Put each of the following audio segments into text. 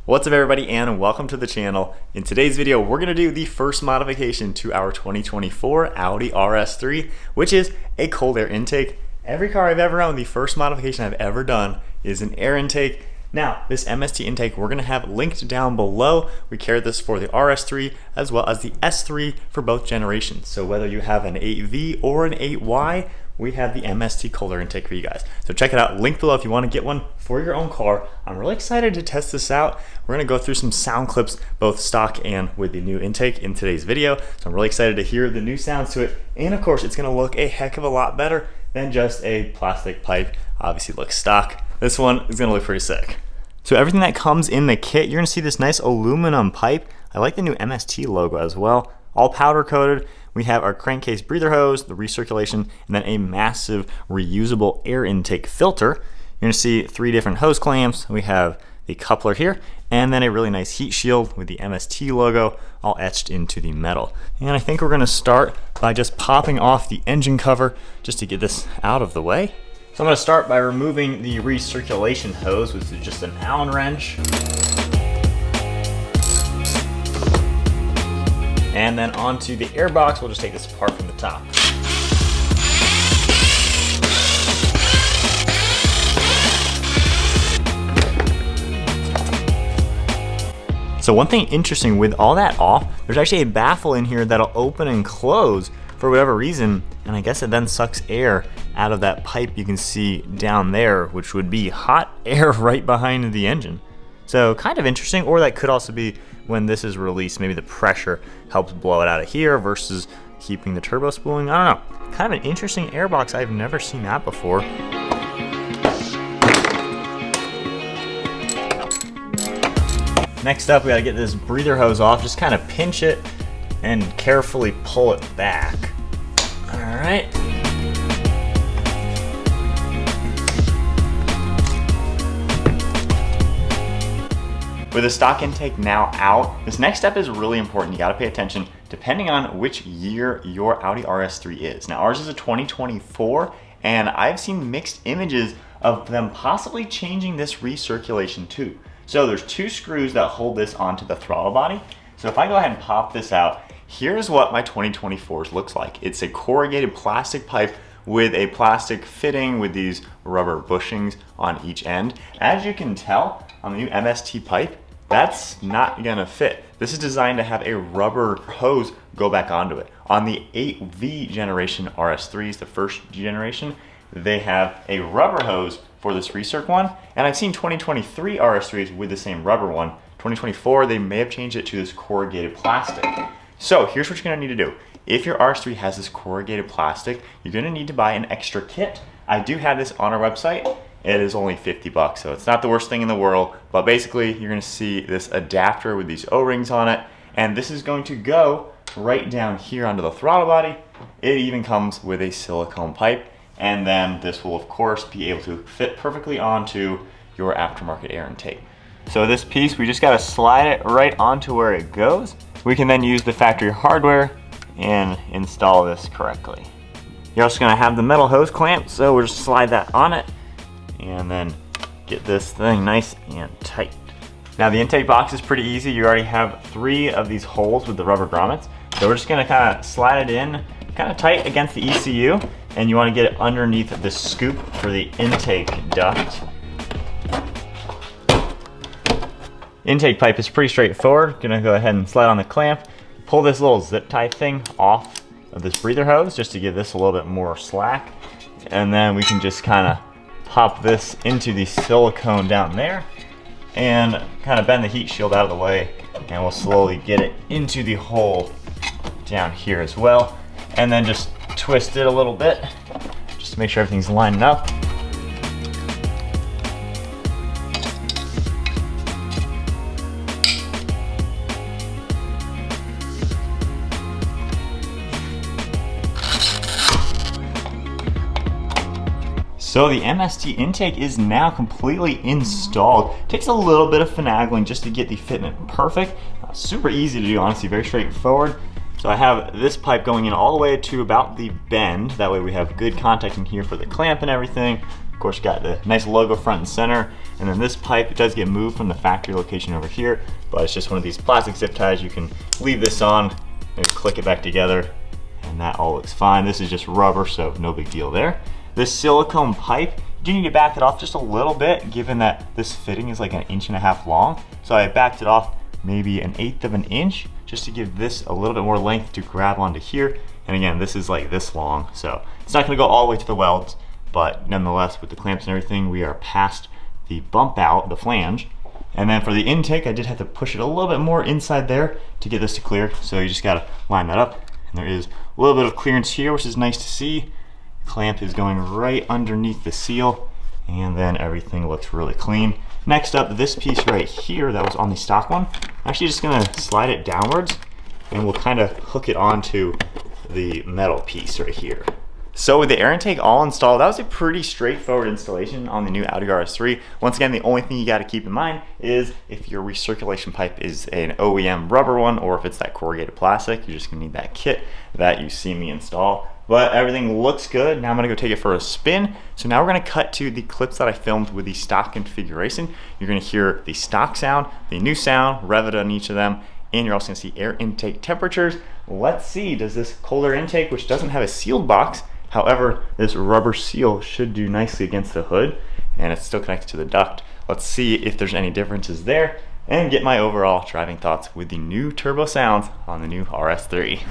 What's up everybody and welcome to the channel. In today's video, we're gonna do the first modification to our 2024 Audi RS3, which is a cold air intake. Every car I've ever owned, the first modification I've ever done is an air intake. Now, this MST intake we're gonna have linked down below. We carried this for the RS3 as well as the S3 for both generations. So whether you have an 8V or an 8Y, we have the MST cold air intake for you guys. So check it out, link below if you wanna get one for your own car. I'm really excited to test this out. We're gonna go through some sound clips, both stock and with the new intake in today's video. So I'm really excited to hear the new sounds to it. And of course, it's gonna look a heck of a lot better than just a plastic pipe. Obviously looks stock. This one is gonna look pretty sick. So everything that comes in the kit, you're gonna see this nice aluminum pipe. I like the new MST logo as well. All powder coated. We have our crankcase breather hose, the recirculation, and then a massive reusable air intake filter. You're gonna see 3 different hose clamps. We have the coupler here, and then a really nice heat shield with the MST logo all etched into the metal. And I think we're gonna start by just popping off the engine cover just to get this out of the way. So I'm gonna start by removing the recirculation hose, which is just an Allen wrench. And then onto the air box, we'll just take this apart from the top. So one thing interesting with all that off, there's actually a baffle in here that'll open and close for whatever reason, and I guess it then sucks air out of that pipe you can see down there, which would be hot air right behind the engine. So kind of interesting, or that could also be when this is released, maybe the pressure helps blow it out of here versus keeping the turbo spooling. I don't know. Kind of an interesting airbox. I've never seen that before. Next up, we gotta get this breather hose off. Just kind of pinch it and carefully pull it back. All right. With the stock intake now out, this next step is really important. You gotta pay attention depending on which year your Audi RS3 is. Now ours is a 2024, and I've seen mixed images of them possibly changing this recirculation too. So there's 2 screws that hold this onto the throttle body. So if I go ahead and pop this out, here's what my 2024s looks like. It's a corrugated plastic pipe with a plastic fitting with these rubber bushings on each end. As you can tell on the new MST pipe, that's not gonna fit. This is designed to have a rubber hose go back onto it. On the 8V generation RS3s, the first generation, they have a rubber hose for this recirc one, and I've seen 2023 RS3s with the same rubber one. 2024, they may have changed it to this corrugated plastic. So here's what you're gonna need to do. If your RS3 has this corrugated plastic, you're gonna need to buy an extra kit. I do have this on our website. It is only 50 bucks, so it's not the worst thing in the world, but basically you're gonna see this adapter with these O-rings on it, and this is going to go right down here onto the throttle body. It even comes with a silicone pipe, and then this will of course be able to fit perfectly onto your aftermarket air intake. So this piece, we just gotta slide it right onto where it goes. We can then use the factory hardware and install this correctly. You're also gonna have the metal hose clamp, so we'll just slide that on it and then get this thing nice and tight. Now the intake box is pretty easy. You already have 3 of these holes with the rubber grommets. So we're just gonna kind of slide it in kind of tight against the ECU, and you wanna get it underneath the scoop for the intake duct. Intake pipe is pretty straightforward. Gonna go ahead and slide on the clamp, pull this little zip tie thing off of this breather hose just to give this a little bit more slack. And then we can just kind of pop this into the silicone down there and kind of bend the heat shield out of the way, and we'll slowly get it into the hole down here as well. And then just twist it a little bit just to make sure everything's lining up. So the MST intake is now completely installed. Takes a little bit of finagling just to get the fitment perfect. Super easy to do, honestly, very straightforward. So I have this pipe going in all the way to about the bend. That way we have good contact in here for the clamp and everything. Of course, got the nice logo front and center. And then this pipe, it does get moved from the factory location over here, but it's just one of these plastic zip ties. You can leave this on, maybe click it back together, and that all looks fine. This is just rubber, so no big deal there. This silicone pipe, you do need to back it off just a little bit, given that this fitting is like 1.5 inches long. So I backed it off maybe 1/8 of an inch, just to give this a little bit more length to grab onto here. And again, this is like this long, so it's not gonna go all the way to the welds, but nonetheless, with the clamps and everything, we are past the bump out, the flange. And then for the intake, I did have to push it a little bit more inside there to get this to clear. So you just gotta line that up. And there is a little bit of clearance here, which is nice to see. The clamp is going right underneath the seal, and then everything looks really clean. Next up, this piece right here that was on the stock one, I'm actually just gonna slide it downwards, and we'll kind of hook it onto the metal piece right here. So with the air intake all installed, that was a pretty straightforward installation on the new Audi RS3. Once again, the only thing you gotta keep in mind is if your recirculation pipe is an OEM rubber one, or if it's that corrugated plastic, you're just gonna need that kit that you see me install. But everything looks good. Now I'm gonna go take it for a spin. So now we're gonna cut to the clips that I filmed with the stock configuration. You're gonna hear the stock sound, the new sound, rev it on each of them, and you're also gonna see air intake temperatures. Let's see, does this colder intake, which doesn't have a sealed box, however, this rubber seal should do nicely against the hood, and it's still connected to the duct. Let's see if there's any differences there, and get my overall driving thoughts with the new turbo sounds on the new RS3.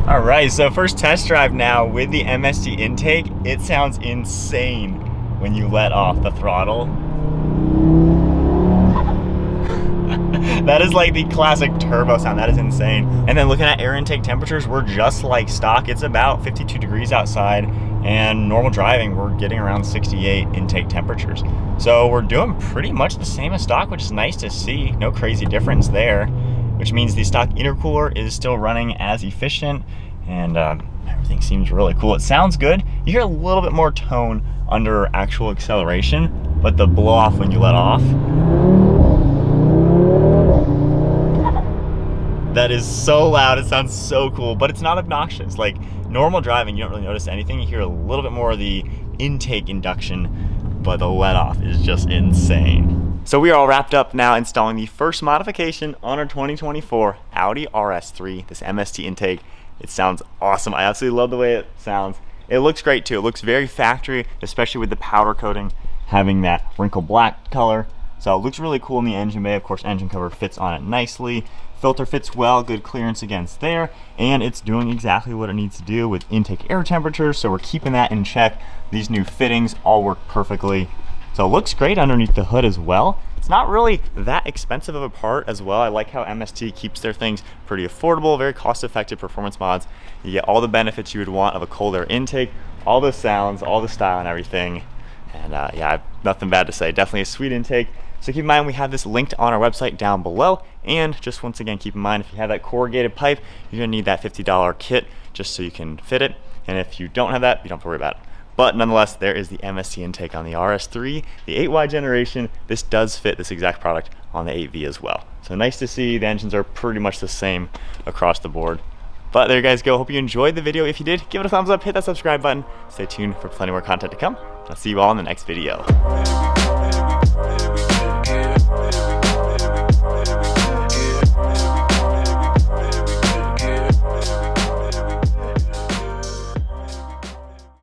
Alright, so first test drive now with the MST intake. It sounds insane when you let off the throttle. That is like the classic turbo sound. That is insane. And then looking at air intake temperatures, we're just like stock. It's about 52 degrees outside, and normal driving, we're getting around 68 intake temperatures. So we're doing pretty much the same as stock, which is nice to see. No crazy difference there, which means the stock intercooler is still running as efficient, and everything seems really cool. It sounds good. You hear a little bit more tone under actual acceleration, but the blow off when you let off, That is so loud, it sounds so cool, but it's not obnoxious. Like normal driving, you don't really notice anything. You hear a little bit more of the intake induction, but the let off is just insane. So we are all wrapped up now installing the first modification on our 2024 Audi RS3, this MST intake. It sounds awesome. I absolutely love the way it sounds. It looks great too. It looks very factory, especially with the powder coating having that wrinkled black color. So it looks really cool in the engine bay. Of course, engine cover fits on it nicely. Filter fits well, good clearance against there, and it's doing exactly what it needs to do with intake air temperature, so we're keeping that in check. These new fittings all work perfectly. So it looks great underneath the hood as well. It's not really that expensive of a part as well. I like how MST keeps their things pretty affordable, very cost-effective performance mods. You get all the benefits you would want of a cold air intake, all the sounds, all the style and everything. And yeah, I have nothing bad to say. Definitely a sweet intake. So keep in mind, we have this linked on our website down below. And just once again, keep in mind, if you have that corrugated pipe, you're gonna need that $50 kit just so you can fit it. And if you don't have that, you don't have to worry about it. But nonetheless, there is the MST intake on the RS3, the 8Y generation. This does fit this exact product on the 8V as well. So nice to see the engines are pretty much the same across the board. But there you guys go. Hope you enjoyed the video. If you did, give it a thumbs up, hit that subscribe button. Stay tuned for plenty more content to come. I'll see you all in the next video.